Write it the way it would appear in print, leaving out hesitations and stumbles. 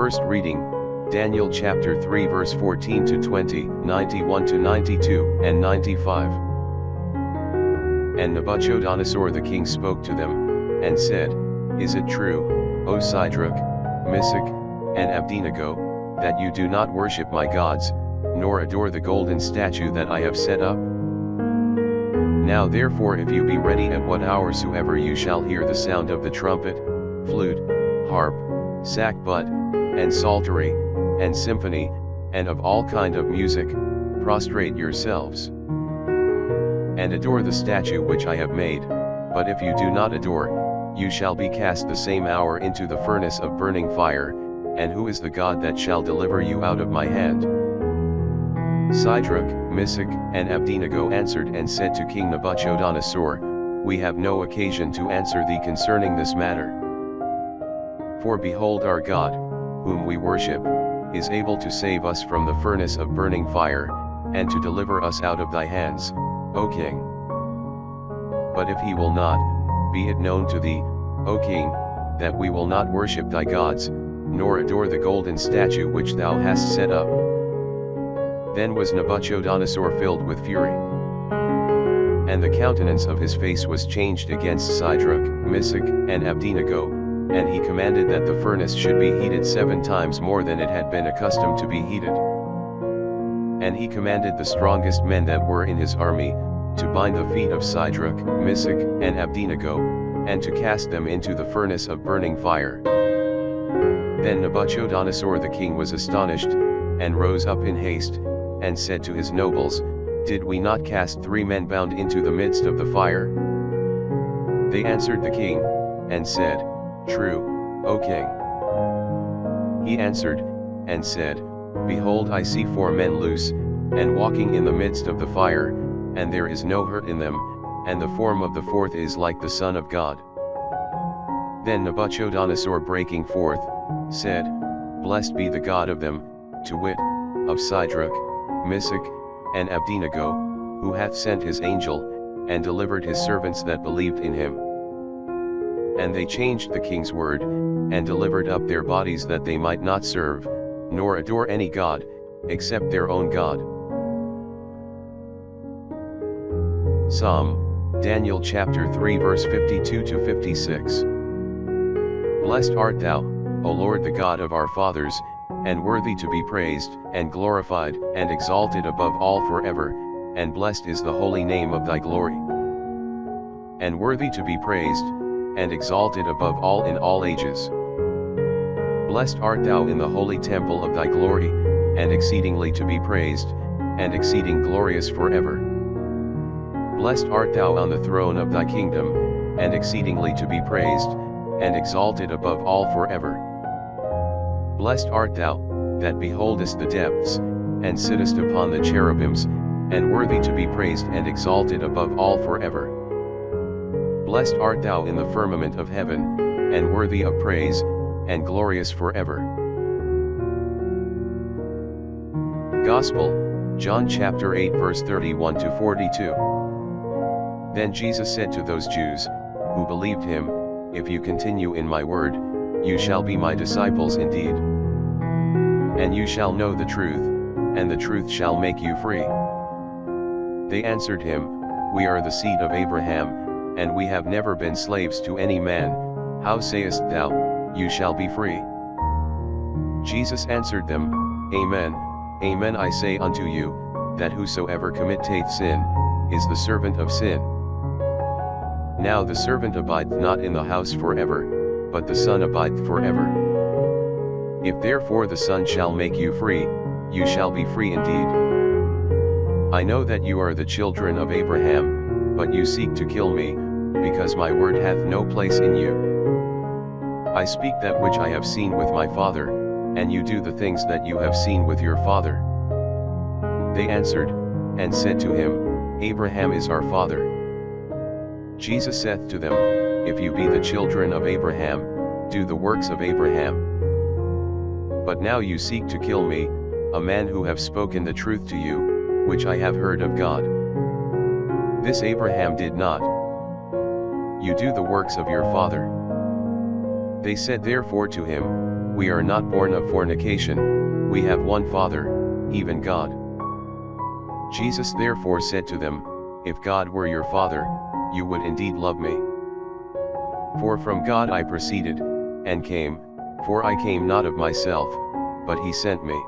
First reading, Daniel chapter 3 verse 14 to 20, 91 to 92, and 95. And Nebuchadnezzar the king spoke to them, and said, Is it true, O Shadrach, Meshach, and Abednego, that you do not worship my gods, nor adore the golden statue that I have set up? Now therefore if you be ready at what hour soever you shall hear the sound of the trumpet, flute, harp, sackbut, and psaltery, and symphony, and of all kind of music, prostrate yourselves, and adore the statue which I have made. But if you do not adore, you shall be cast the same hour into the furnace of burning fire. And who is the God that shall deliver you out of my hand? Shadrach, Meshach, and Abednego answered and said to King Nebuchadnezzar, We have no occasion to answer thee concerning this matter. For behold, our God, whom we worship, is able to save us from the furnace of burning fire, and to deliver us out of thy hands, O king. But if he will not, be it known to thee, O king, that we will not worship thy gods, nor adore the golden statue which thou hast set up. Then was Nebuchadnezzar filled with fury, and the countenance of his face was changed against Shadrach, Meshach, and Abednego, and he commanded that the furnace should be heated 7 times more than it had been accustomed to be heated. And he commanded the strongest men that were in his army, to bind the feet of Shadrach, Meshach, and Abednego, and to cast them into the furnace of burning fire. Then Nebuchadnezzar the king was astonished, and rose up in haste, and said to his nobles, Did we not cast 3 men bound into the midst of the fire? They answered the king, and said, True, O king. He answered, and said, Behold, I see 4 men loose, and walking in the midst of the fire, and there is no hurt in them, and the form of the 4th is like the Son of God. Then Nebuchadnezzar breaking forth, said, Blessed be the God of them, to wit, of Shadrach, Meshach, and Abednego, who hath sent his angel, and delivered his servants that believed in him. And they changed the king's word, and delivered up their bodies that they might not serve, nor adore any god, except their own God. Psalm, Daniel chapter 3 verse 52 to 56. Blessed art thou, O Lord the God of our fathers, and worthy to be praised, and glorified, and exalted above all forever, and blessed is the holy name of thy glory. And worthy to be praised, and exalted above all in all ages. Blessed art thou in the holy temple of thy glory, and exceedingly to be praised, and exceeding glorious forever. Blessed art thou on the throne of thy kingdom, and exceedingly to be praised, and exalted above all forever. Blessed art thou, that beholdest the depths, and sittest upon the cherubims, and worthy to be praised and exalted above all forever. Blessed art thou in the firmament of heaven, and worthy of praise, and glorious forever. Gospel, John chapter 8 verse 31 to 42. Then Jesus said to those Jews, who believed him, If you continue in my word, you shall be my disciples indeed. And you shall know the truth, and the truth shall make you free. They answered him, We are the seed of Abraham, and we have never been slaves to any man. How sayest thou, You shall be free? Jesus answered them, Amen, amen I say unto you, that whosoever committeth sin, is the servant of sin. Now the servant abideth not in the house forever, but the Son abideth forever. If therefore the Son shall make you free, you shall be free indeed. I know that you are the children of Abraham, but you seek to kill me, because my word hath no place in you. I speak that which I have seen with my father, and you do the things that you have seen with your father. They answered, and said to him, Abraham is our father. Jesus saith to them, If you be the children of Abraham, do the works of Abraham. But now you seek to kill me, a man who have spoken the truth to you, which I have heard of God. This Abraham did not. You do the works of your father. They said therefore to him, We are not born of fornication, we have one Father, even God. Jesus therefore said to them, If God were your Father, you would indeed love me. For from God I proceeded, and came, for I came not of myself, but he sent me.